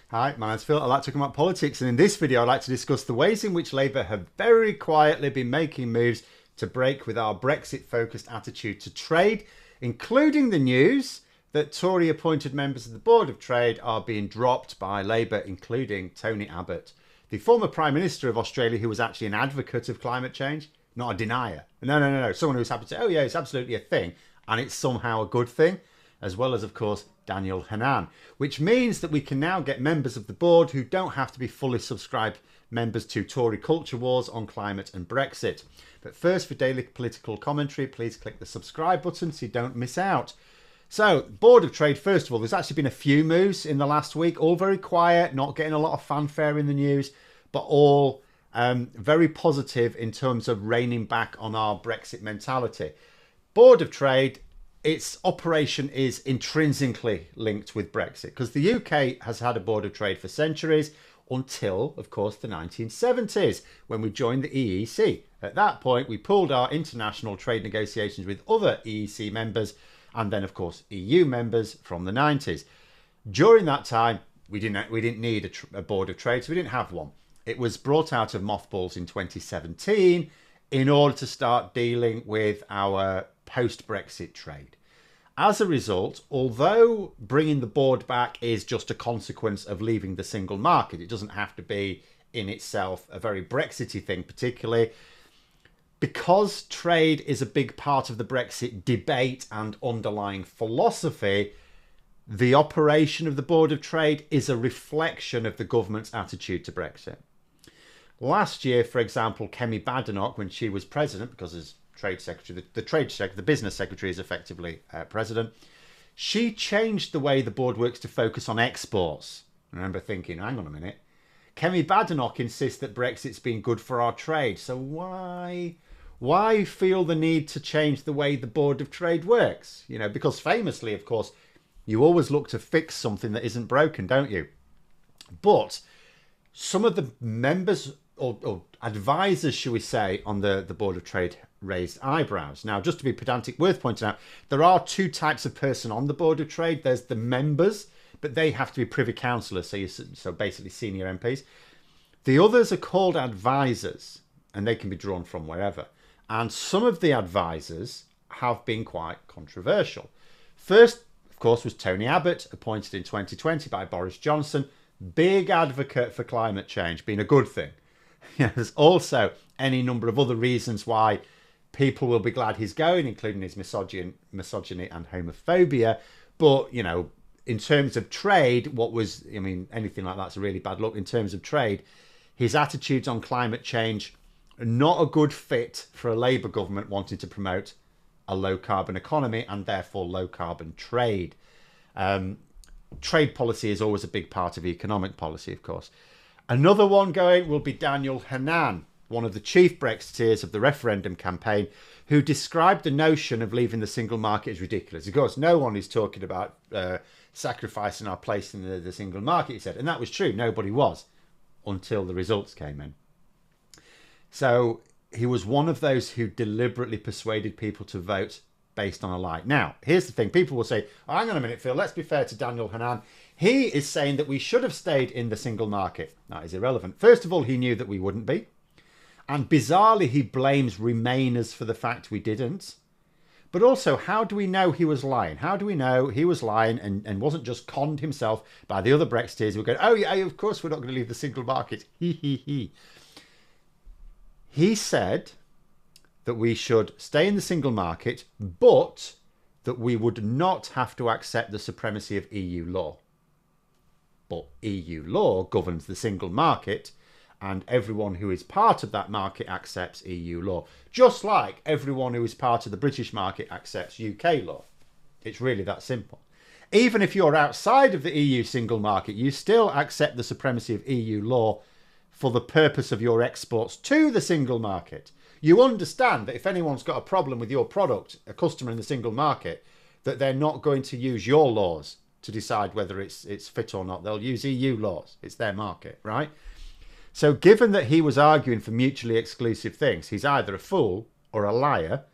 Hi, my name's Phil. I'd like to talk about politics, and in this video, I'd like to discuss the ways in which Labour have very quietly been making moves to break with our Brexit-focused attitude to trade, including the news that Tory-appointed members of the Board of Trade are being dropped by Labour, including Tony Abbott, the former Prime Minister of Australia, who was actually an advocate of climate change, not a denier. No. Someone who's happy to say, oh yeah, it's absolutely a thing, and it's somehow a good thing, as well as, of course, Daniel Hannan, which means that we can now get members of the board who don't have to be fully subscribed members to Tory culture wars on climate and Brexit. But first, for daily political commentary, please click the subscribe button so you don't miss out. So, Board of Trade, first of all, there's actually been a few moves in the last week, all very quiet, not getting a lot of fanfare in the news, but all very positive in terms of reining back on our Brexit mentality. Board of Trade, its operation is intrinsically linked with Brexit because the UK has had a Board of Trade for centuries until, of course, the 1970s when we joined the EEC. At that point, we pulled our international trade negotiations with other EEC members and then, of course, EU members from the 90s. During that time, we didn't need a Board of Trade, so we didn't have one. It was brought out of mothballs in 2017 in order to start dealing with our post-Brexit trade. As a result, although bringing the board back is just a consequence of leaving the single market, it doesn't have to be in itself a very Brexity thing particularly, because trade is a big part of the Brexit debate and underlying philosophy, the operation of the Board of Trade is a reflection of the government's attitude to Brexit. Last year, for example, Kemi Badenoch, when she was president, because as Trade Secretary, the business secretary is effectively president, she changed the way the board works to focus on exports. I remember thinking, hang on a minute, Kemi Badenoch insists that Brexit's been good for our trade, so why feel the need to change the way the Board of Trade works? You know, because famously, of course, you always look to fix something that isn't broken, don't you? But some of the members or advisors, shall we say, on the Board of Trade raised eyebrows. Now, just to be pedantic, worth pointing out, there are two types of person on the Board of Trade. There's the members, but they have to be privy councillors, so basically senior MPs. The others are called advisors, and they can be drawn from wherever. And some of the advisors have been quite controversial. First, of course, was Tony Abbott, appointed in 2020 by Boris Johnson, big advocate for climate change, being a good thing. There's also any number of other reasons why people will be glad he's going, including his misogyny and homophobia. But, you know, in terms of trade, anything like that's a really bad look. In terms of trade, his attitudes on climate change are not a good fit for a Labour government wanting to promote a low carbon economy and therefore low carbon trade. Trade policy is always a big part of economic policy, of course. Another one going will be Daniel Hannan, one of the chief Brexiteers of the referendum campaign, who described the notion of leaving the single market as ridiculous. Of course, no one is talking about sacrificing our place in the single market, he said. And that was true. Nobody was until the results came in. So he was one of those who deliberately persuaded people to vote based on a lie. Now, here's the thing. People will say, oh, hang on a minute, Phil, let's be fair to Daniel Hannan. He is saying that we should have stayed in the single market. That is irrelevant. First of all, he knew that we wouldn't be. And bizarrely, he blames Remainers for the fact we didn't. But also, how do we know he was lying? How do we know he was lying and wasn't just conned himself by the other Brexiteers who were going, oh, yeah, of course we're not going to leave the single market. He said that we should stay in the single market, but that we would not have to accept the supremacy of EU law. But EU law governs the single market, and everyone who is part of that market accepts EU law. Just like everyone who is part of the British market accepts UK law. It's really that simple. Even if you're outside of the EU single market, you still accept the supremacy of EU law for the purpose of your exports to the single market. You understand that if anyone's got a problem with your product, a customer in the single market, that they're not going to use your laws to decide whether it's fit or not. They'll use EU laws. It's their market, right? So given that he was arguing for mutually exclusive things, he's either a fool or a liar,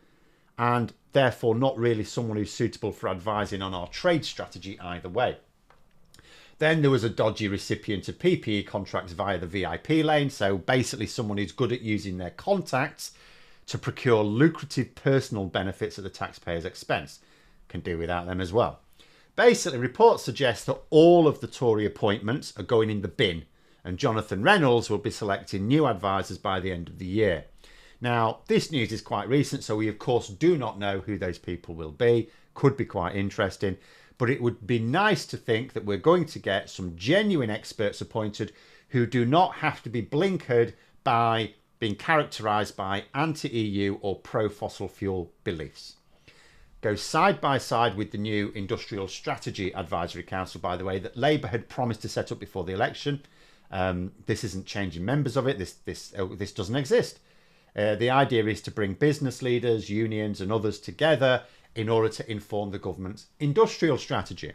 and therefore not really someone who's suitable for advising on our trade strategy either way. Then there was a dodgy recipient of PPE contracts via the VIP lane. So basically someone who's good at using their contacts to procure lucrative personal benefits at the taxpayer's expense. Can do without them as well. Basically, reports suggest that all of the Tory appointments are going in the bin, and Jonathan Reynolds will be selecting new advisors by the end of the year. Now, this news is quite recent, so we of course do not know who those people will be. Could be quite interesting, but it would be nice to think that we're going to get some genuine experts appointed who do not have to be blinkered by being characterised by anti-EU or pro-fossil fuel beliefs. Goes side by side with the new Industrial Strategy Advisory Council, by the way, that Labour had promised to set up before the election. This isn't changing members of it. This doesn't exist. The idea is to bring business leaders, unions and others together in order to inform the government's industrial strategy,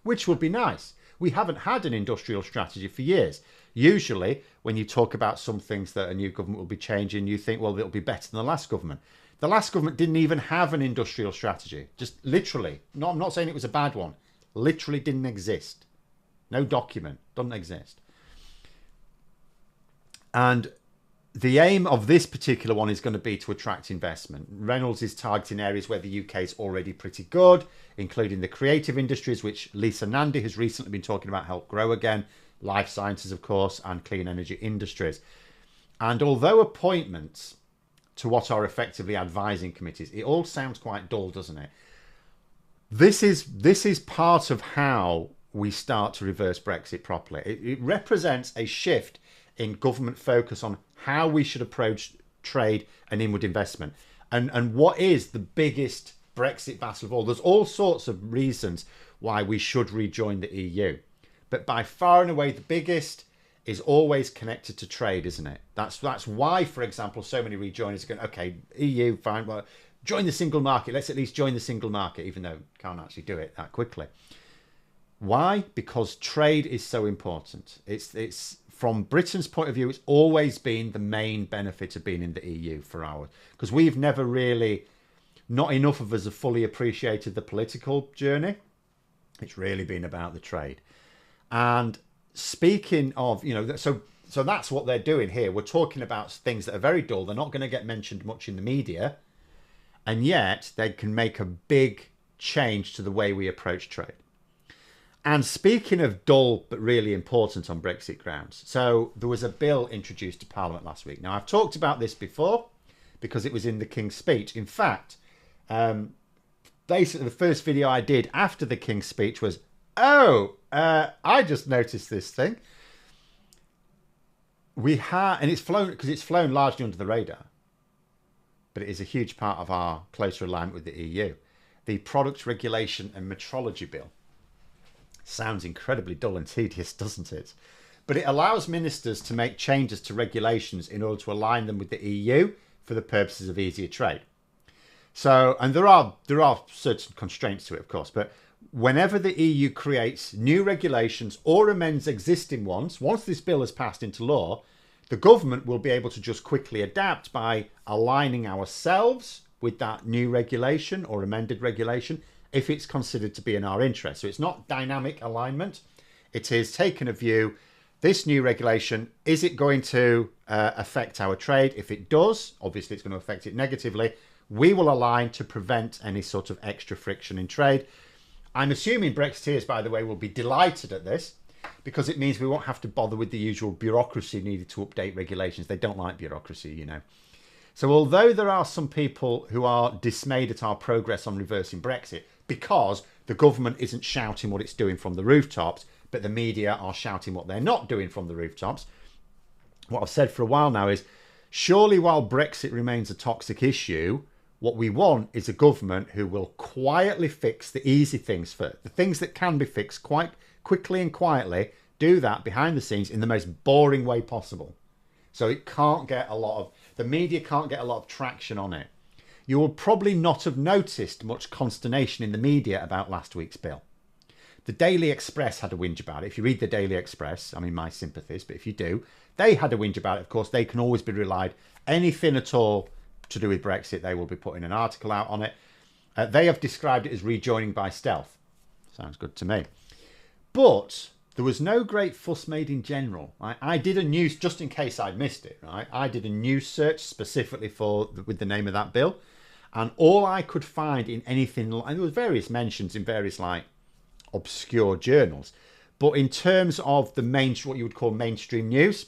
which would be nice. We haven't had an industrial strategy for years. Usually, when you talk about some things that a new government will be changing, you think, well, it'll be better than the last government. The last government didn't even have an industrial strategy. Just literally. I'm not saying it was a bad one. Literally didn't exist. No document. Doesn't exist. And the aim of this particular one is going to be to attract investment. Reynolds is targeting areas where the UK is already pretty good, including the creative industries, which Lisa Nandy has recently been talking about help grow again, life sciences, of course, and clean energy industries. And although appointments to what are effectively advising committees, it all sounds quite dull, doesn't it? This is part of how we start to reverse Brexit properly. It represents a shift in government focus on how we should approach trade and inward investment. And what is the biggest Brexit battle of all? There's all sorts of reasons why we should rejoin the EU. But by far and away, the biggest is always connected to trade, isn't it? That's why, for example, so many rejoiners are going, okay, EU, fine, well, join the single market. Let's at least join the single market, even though can't actually do it that quickly. Why? Because trade is so important. It's from Britain's point of view, it's always been the main benefit of being in the EU for ours. Because we've never really, not enough of us have fully appreciated the political journey. It's really been about the trade. And speaking of, so that's what they're doing here. We're talking about things that are very dull. They're not going to get mentioned much in the media. And yet they can make a big change to the way we approach trade. And speaking of dull, but really important on Brexit grounds. So there was a bill introduced to Parliament last week. Now, I've talked about this before because it was in the King's speech. In fact, basically the first video I did after the King's speech was, I just noticed this thing. And it's flown largely under the radar, but it is a huge part of our closer alignment with the EU. The Product Regulation and Metrology Bill. Sounds incredibly dull and tedious, doesn't it? But it allows ministers to make changes to regulations in order to align them with the EU for the purposes of easier trade. So, and there are certain constraints to it, of course, but whenever the EU creates new regulations or amends existing ones, once this bill has passed into law, the government will be able to just quickly adapt by aligning ourselves with that new regulation or amended regulation if it's considered to be in our interest. So it's not dynamic alignment. It is taking a view, this new regulation, is it going to affect our trade? If it does, obviously it's going to affect it negatively. We will align to prevent any sort of extra friction in trade. I'm assuming Brexiteers, by the way, will be delighted at this because it means we won't have to bother with the usual bureaucracy needed to update regulations. They don't like bureaucracy, So although there are some people who are dismayed at our progress on reversing Brexit because the government isn't shouting what it's doing from the rooftops, but the media are shouting what they're not doing from the rooftops, what I've said for a while now is, surely while Brexit remains a toxic issue, what we want is a government who will quietly fix the easy things first. The things that can be fixed quite quickly and quietly, do that behind the scenes in the most boring way possible. So it can't get the media can't get a lot of traction on it. You will probably not have noticed much consternation in the media about last week's bill. The Daily Express had a whinge about it. If you read the Daily Express, I mean, my sympathies, but if you do, they had a whinge about it. Of course, they can always be relied. Anything at all to do with Brexit, they will be putting an article out on it. They have described it as rejoining by stealth. Sounds good to me. But there was no great fuss made in general. I did a news, just in case I'd missed it, right? I did a news search specifically with the name of that bill. And all I could find in anything, and there was various mentions in various like obscure journals, but in terms of the what you would call mainstream news,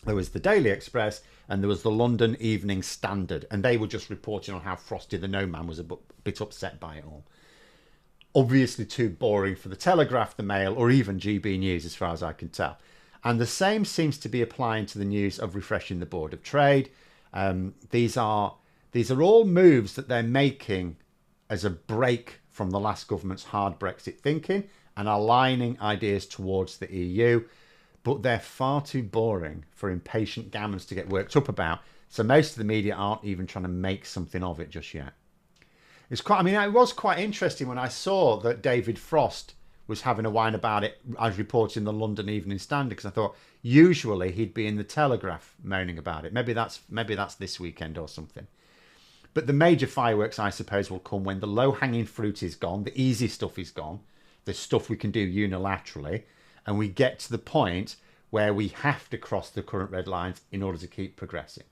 there was the Daily Express and there was the London Evening Standard, and they were just reporting on how Frosty the No Man was a bit upset by it all. Obviously too boring for the Telegraph, the Mail, or even GB News, as far as I can tell. And the same seems to be applying to the news of refreshing the Board of Trade. These are all moves that they're making as a break from the last government's hard Brexit thinking and aligning ideas towards the EU. But they're far too boring for impatient gammons to get worked up about. So most of the media aren't even trying to make something of it just yet. It was quite interesting when I saw that David Frost was having a whine about it as reported in the London Evening Standard, because I thought usually he'd be in the Telegraph moaning about it. Maybe that's this weekend or something. But the major fireworks, I suppose, will come when the low-hanging fruit is gone, the easy stuff is gone, the stuff we can do unilaterally, and we get to the point where we have to cross the current red lines in order to keep progressing.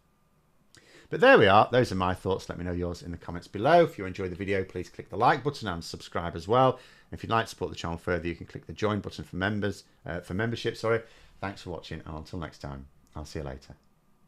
But there we are. Those are my thoughts. Let me know yours in the comments below. If you enjoyed the video, please click the like button and subscribe as well. And if you'd like to support the channel further, you can click the join button for membership. Thanks for watching, and until next time, I'll see you later.